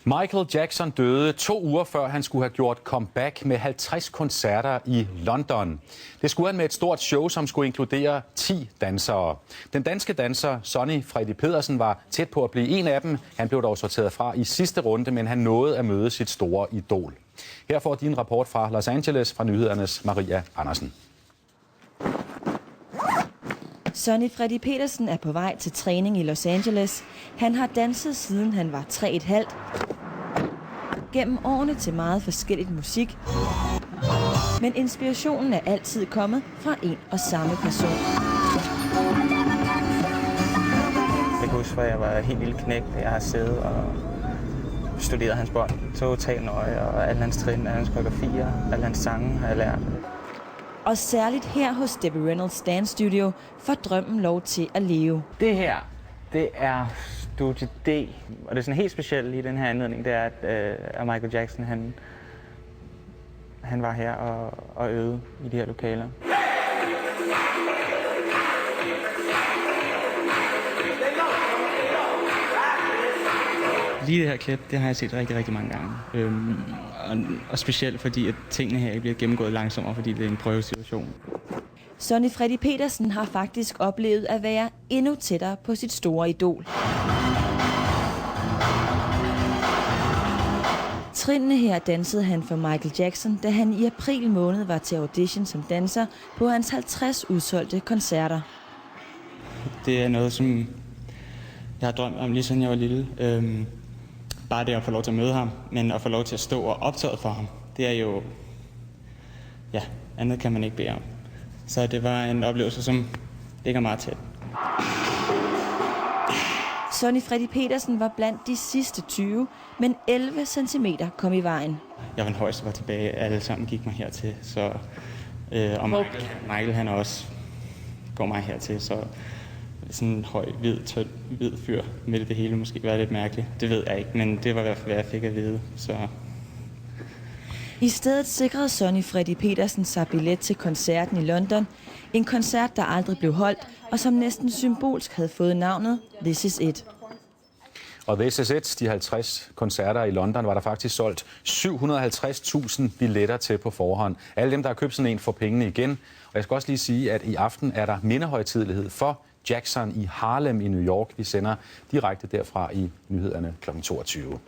Michael Jackson døde 2 uger før han skulle have gjort comeback med 50 koncerter i London. Det skulle han med et stort show, som skulle inkludere 10 dansere. Den danske danser Sonny Freddy Pedersen var tæt på at blive en af dem. Han blev dog sorteret fra i sidste runde, men han nåede at møde sit store idol. Her får din rapport fra Los Angeles fra nyhedernes Maria Andersen. Sonny Freddy Pedersen er på vej til træning i Los Angeles. Han har danset siden han var 3,5. Gennem årene til meget forskelligt musik. Men inspirationen er altid kommet fra en og samme person. Jeg kan huske, at jeg var helt lille knægt, og jeg har siddet og studeret hans bånd totalt nøje, og alle hans trin, alle hans koreografier, alle hans sange har jeg lært. Og særligt her hos Debbie Reynolds Dance Studio får drømmen lov til at leve. Det her, det er Studie D, og det er sådan helt specielt i den her anledning, det er, at Michael Jackson, han var her og øvede i de her lokaler. Lige det her klip, det har jeg set rigtig, rigtig mange gange. Og specielt fordi, at tingene her bliver gennemgået langsommere, fordi det er en prøvesituation. Sonny Freddy Pedersen har faktisk oplevet at være endnu tættere på sit store idol. Trinene her dansede han for Michael Jackson, da han i april måned var til audition som danser på hans 50 udsolgte koncerter. Det er noget, som jeg har drømt om lige siden jeg var lille. Bare det at få lov til at møde ham, men at få lov til at stå og optræde for ham, det er jo, ja, andet kan man ikke bede om. Så det var en oplevelse, som ligger meget tæt. Sonny Freddy Pedersen var blandt de sidste 20, men 11 centimeter kom i vejen. Jeg var den højeste, var tilbage. Alle sammen gik mig hertil, så og Michael han også går mig hertil, så sådan en høj, hvid fyr midt i det hele måske være lidt mærkeligt. Det ved jeg ikke, men det var i hvert fald, hvad jeg fik at vide. Så. I stedet sikrede Sonny Freddy Pedersen sig billet til koncerten i London. En koncert, der aldrig blev holdt, og som næsten symbolsk havde fået navnet This Is It. Og This Is It, de 50 koncerter i London, var der faktisk solgt 750.000 billetter til på forhånd. Alle dem, der har købt sådan en, får pengene igen. Og jeg skal også lige sige, at i aften er der mindehøjtidelighed for Jackson i Harlem i New York. Vi sender direkte derfra i nyhederne kl. 22.